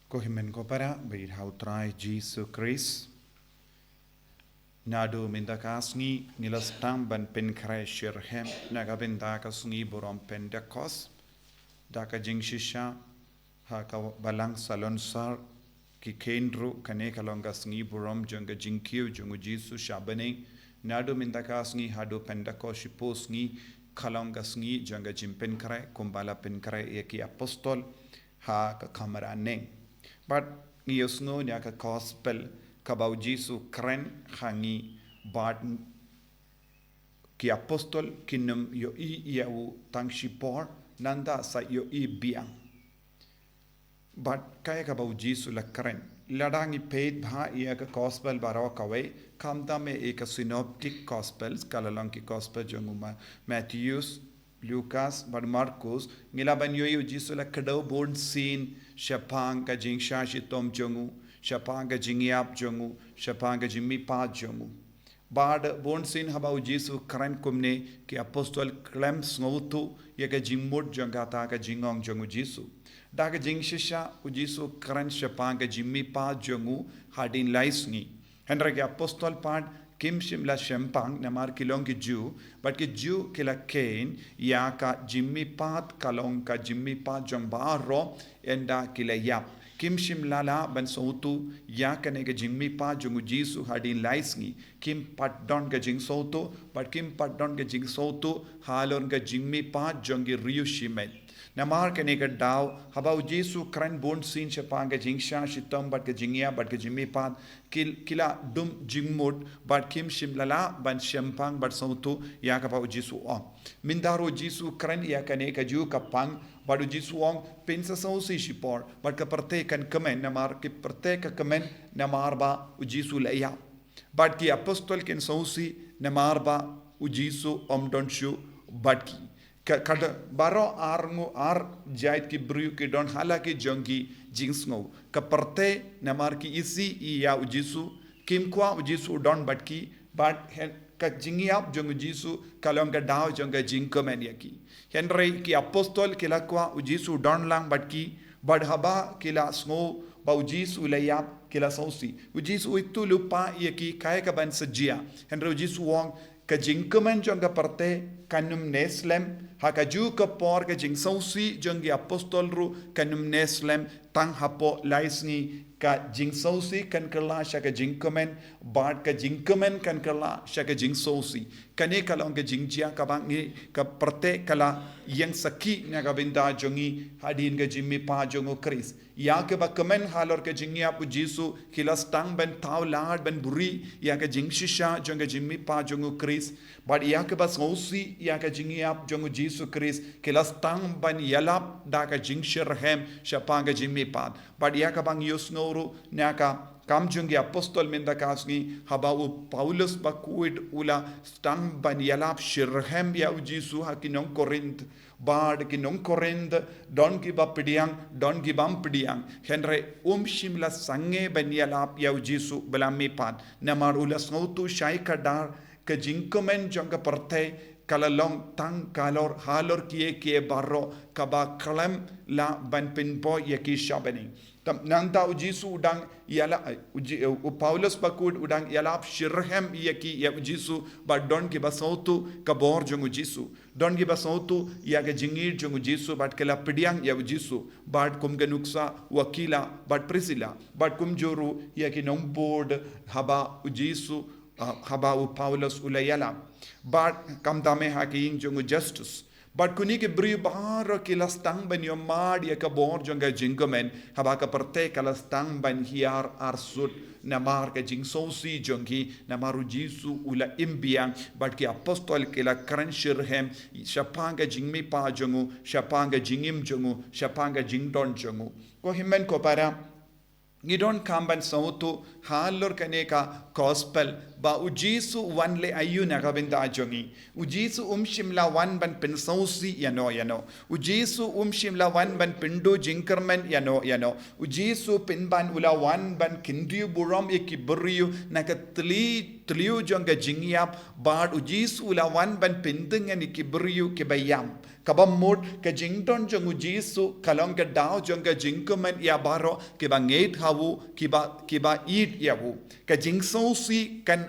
Kohimen ko para beirhau trai Jesus Christ. Nadu mindakasngi nilastang ban penkrai shirhem nagabindakas borom Pentecost. Daka jingshisha haka balang salonsar ki kendru kane kalongas borom jonga jinkyu jongu Jesus shabane. Nadu mindakasngi hadu Pentecost shiposngi kalongas jonga jimpenkrai kumbala penkrai eki apostol ha ka kamarane. But ngiyosno niya ka gospel kabaw Jesu kren hangi bat ki apostol kinum yo yau tang shipor nanda sa yo biang. But kaya kabaw Jesu la kren ladangi paid bha iya ka gospel baro kawai kamda me eka synoptic gospels kalalang ki gospel jonguma Matthews Lucas but Marcos ngilaban yo Jesu la kadaw born scene Shapang ka jing shashi tom jongu, shapang ka jing yap jongu, shapang ka jimmi pa jongu. Bad bon sin habau Jesu kran kumne ki apostol klem snoutu ye ka jing mud jongata ka jingong jongu Jesu. Da ka jing shisha u Jesu kran shapang ka jimmi pa jongu hadin laisngi. Hendra ki apostol pad kim shimla shempang namar kilong ki Jew, but ki Jew kila kain ya ka jimmi pat kalong ka jimmi pat jong baro enda kila yap. Kim shimla la ban sautu ya kane ka jimmi pat jongu Jesu hadin laisngi. Kim pat don ka jing sautu, but kim pat don ka jing sautu halon ka jimmi pat jongi riyu shimet. Namar kane ka daw habau Jesu kran bon sin shapang ka jingsha shitom but ka jingya but ka jimmi pat kila dum jingmod but kim shimlala ban shempang but sautu ya ka pau Jesu ong mindaro Jesu kran ya kane ka ju kapang but Jesu ong pensa sausi shipor but ka parte kan kamen namar ki parte ka kamen namar ba Jesu la ya but ki apostol ken sausi namar ba Jesu donshu but ki kada baro arngu ar jait ki bru ki don halaki jongi jingsngo ka parte namar ki isi ya Jesu kim kwa Jesu don batki but ka jingiap jong Jesu kalong ka daw jong ka jingkomen yaki henry ki apostol kila kwa Jesu don lang batki bad haba kila sngo ba Jesu layap kila sausi Jesu itu lupa yaki kaya ka ban sajia henry Jesu wong ka jingkomen jong ka parte kanum neslem hakaju ka por ka jing sausi jongi apostol ru kanum neslem tang hapo laisngi ka jing sausi kan kala shaka jing komen bad ka jing komen kan kala shaka jing sausi kane kalong ka jing jia ka bangi ka parte kala yang saki na ka binda jongi hadin ka jimmi pa jongo Chris ya ke ba komen halor ka jingya pu Jesu kilas tang ben taw lad ben buri ya ka jing shisha jonga jimmi pa jongo Chris bad ya ke ba sausi ya ka jingya jongo Jesu Chris kilas tang ban yalap da ka jing shirhem shapanga jimmi pa bad ya ka bang yusnoro na ka kam jungi apostol minda kasni habau Paulus bakuid ula stang ban yalap shirhem ya Jesu hakinong Korint bad kinong Korint don ki ba pidiang don ki bam pidiang henry shimla sange ban yalap ya Jesu belami pat namar ula snautu shai kadar ka jingkomen jonga parte kalalong tang kalor halor kie barro kaba kalem la ban pinpo yaki shabani tam nanta Jesu udang yala Paulus bakud udang yalap shirhem yaki ya Jesu ba don ki basautu kabor jongu Jesu don ki basautu ya ga jingir jongu Jesu bat kala pidiang ya Jesu bat kum ganuksa wakila bat Priscilla bat kum joru yaki nom board haba Jesu haba Paulus ulayala but kam dame haking jongu Justus but kuni ke bri bar kilastang ban yomad ya ka bor jonga jingomen haba ka parte kalastang ban hiar arsut namar ka jing sausi jongi namaru Jesu ula imbiang but ki apostol kila kran shirhem shapanga jingmi pa jongu shapanga jingim jongu shapanga jingdon jongu ko himmen ko para ngidon kamban sautu halor kaneka gospel ba Jesu wan le ayuna ka benda jongi Jesu shimla wan ban pen sausi yano Jesu shimla wan ban pindo jinkermen yano Jesu pin ban ula wan ban kindriu buram ekiburiu nakatli tliu jonga jingiap bad Jesu ula wan ban pindeng ni kiburiu kibayam kabamut ke jingdon jongu jisu kalong ke dao jong ke jingkumen ya baro ke ba ngeit hawu ki ba eat yawu ke jingsosi kan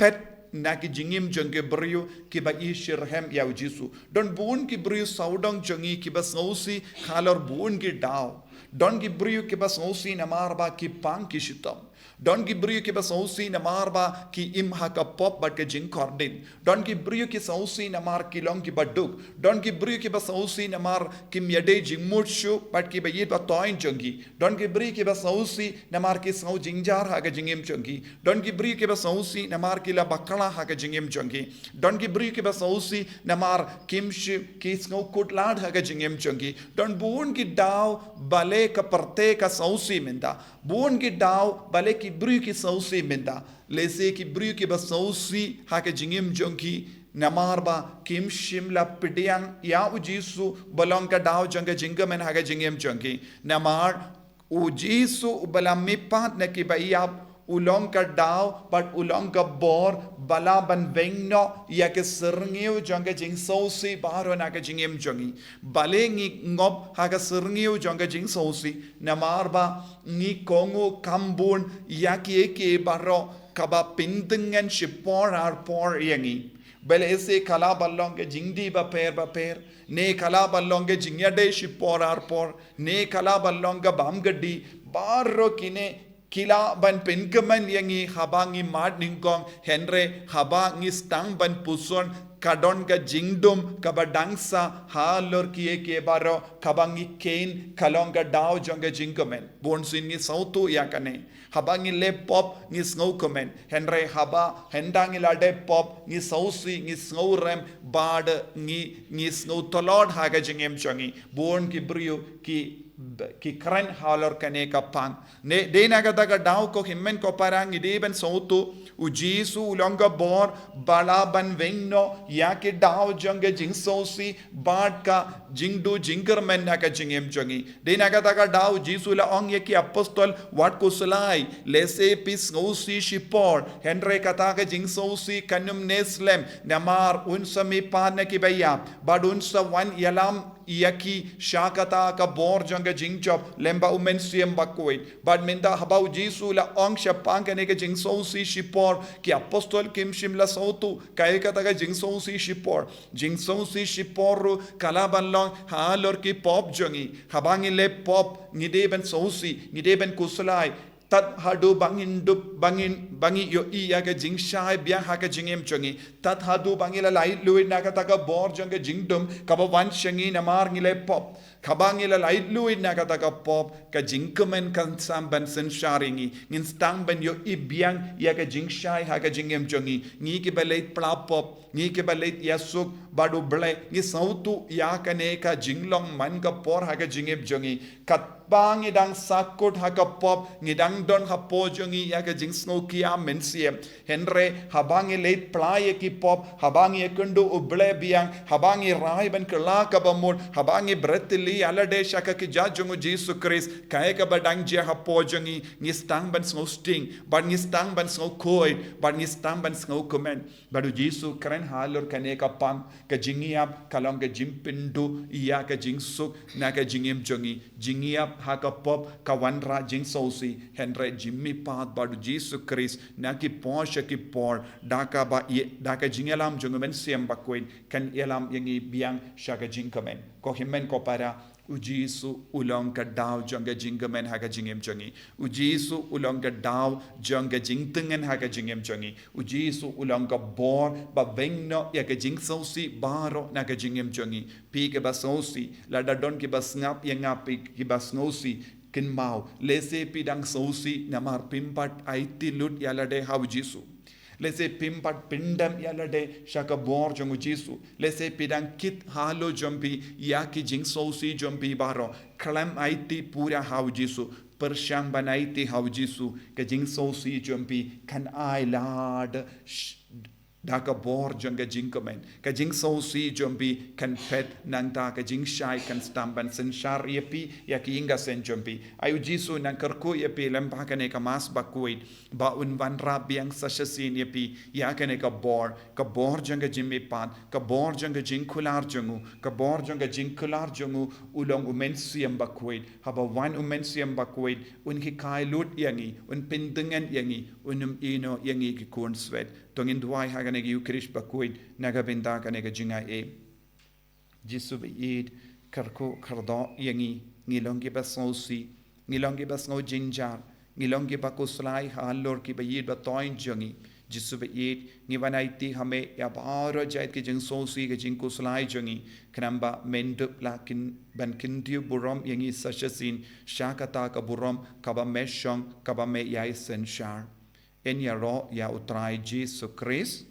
pet na ki jingim jong ke brio ki ba i shirhem ya jisu don bun ki brio saudong jongi ki ba sosi khalor bun ki dao don ki brio ki ba sosi na marba ki pang ki shitam Don ki brio ki ba sausi na marba ki imha ka pop but ke jing kordin. Don ki brio ki sausi na mar ki long ki baduk. Don ki brio ki ba sausi na mar ki myade jing mutshu but ki ba yit ba toin chungi. Don ki brio ki ba sausi na mar ki sau jingjar ha ka jingim chungi. Don ki brio ki ba sausi na mar ki la bakala ha ka jingim chungi. Don ki brio ki ba sausi na mar kimshi ki sau kutlad ha ka jingim chungi. Don buun ki dao bale ka parte ka sausi minda. Buun ki dao bale ki brio ki sausi minda. Lese ki brio ki ba sausi ha ka jingim chungi. Namarba kim shimla pidiang ya ujisu balong ka dao janga jinga men ha ka jingim chungi. Namar ujisu balamipat na ki ba iyap ulong ka dao but ulong ka bor bala ban vengno ya ke serngeu jonga jing sausi baro na ka jingem jongi bale ngi ngop ha ka serngeu jonga jing sausi namarba ngi kongo kambun ya ki ke baro kaba pindengan shipor ar por yangi bel ese kala ballong ke jingdi ba per ne kala ballong ke jingyade shipor ar por ne kala ballong ka bamgadi baro kine Kila ban penkeman yangi habangi mad ningkong Henry habangi stang ban puson kadon ka jingdum kabadangsa halor kie ke baro kabangi kain kalong ka dao jonga jingkomen bonsin ni sautu yakane habangi le pop ni snow komen Henry haba hendangi lade pop ni sausi ni snow rem bad ni snow tolod haga jingem chongi bon ki brio ki kran halor kane ka pang ne de naga daga dao ko himmen ko parang ide ben sautu ujisu ulonga bor bala ban vengno ya ke dao jonga jing sausi bad ka jingdu jinger men naga jingem chongi de naga daga dao jisu la ong ye ki apostol wat ko sulai lese pis sausi shipor Henry kata ka jing sausi kanum neslem namar unsami pan ki baya bad unsa wan yalam Iaki shakata ka bor jonga jingchop lemba umensiam bakwait bad minda habau jisu la ong shapang kane ka jing sausi shipor ki apostol kim shimla sautu kai kata ka jing sausi shipor kalaban long halor ki pop jongi habangi le pop ngideben sausi ngideben kusulai tat hadu bangi yo iya ka jing shai biang ha ka jingem chongi tat hadu bangi la lai luit na ka taka bor jonga jingdum ka ba wan shangi namar ngile pop kabangi la lai luit na ka taka pop ka jingkumen kan samban sen sharingi ngin stang ban yo i biang ya ka jing shai ha ka jingem chongi ngi ki balait pla pop ngi ki balait yasuk badu ble ngi sautu ya ka ne ka jinglong man ka por ha ka jingem chongi kat bang idang sakut ha ka pop ngidang don ha po jongi ya ka jing snow kia mensie Henry habangi late play ki pop habangi kundu uble biang habangi rai ban kala ka bamur habangi bretli alade shaka ki jajongu Jesus Christ kai ka badang je ha po jongi ni stang ban snow sting but ni stang ban snow koi but ni stang ban snow comment badu Jesus kren halor kane ka pam ka jingiap kalong ka jimpindu ya ka jing suk na ka jingim jongi jingiap haka pop kawanra jing sausi Henry Jimmy path badu Jesus Christ na ki posha ki por daka jingelam jongumen siam bakwin kan elam yangi biang shaka jingkamen ko himmen ko para ujisu ulong ka daw jonga jingamen haka jingem jongi ujisu ulong ka daw jonga jingtungen haka jingem jongi ujisu ulong ka bor ba vengno ya ka jing sausi baro na ka jingem jongi pi ke ba sausi la da don ki ba snap ya ngap ki ba snowsi kin mau lese pidang sausi namar pimpat aiti lut ya la de haw jisu lese pimpat pindam yalade shaka bor jongu jisu lese pidang kit halo jompi yaki jing sausi jompi baro klam aiti pura haw jisu persyang banaiti haw jisu ke jing sausi jompi kan ai lad da ka bor jong ka jing komen ka jing so si jombi kan pet nang ta ka jing shai kan stamban sen shar yepi ya ki inga sen jombi ayu jisu nang karku yepi lempa ka ne ka mas bakuit ba un van rabiang sa shasin yepi ya ka ne ka bor jong ka jimmi pan ka bor jong ka jing kular jongu ka bor jong ka jing kular jongu ulong umen siam bakuit haba wan umen siam bakuit un ki kai lut yangi un pindengan yangi unum ino yangi ki kun swet tongin duai haga nega Eucharist bakuid naga benda ka nega jinga jisu beid karko kardo yangi ngilongi basosi ngilongi basno jinjar ngilongi bakuslai halor ki beid batoin jangi jisu beid ngivanaiti hame ya baro jait ki jing sosi ki jing kuslai jangi knamba mendup lakin ban kindiu burom yangi sashasin shakata ka burom kaba meshong kaba me yaisen shar en ya ro ya utrai Jesu Christ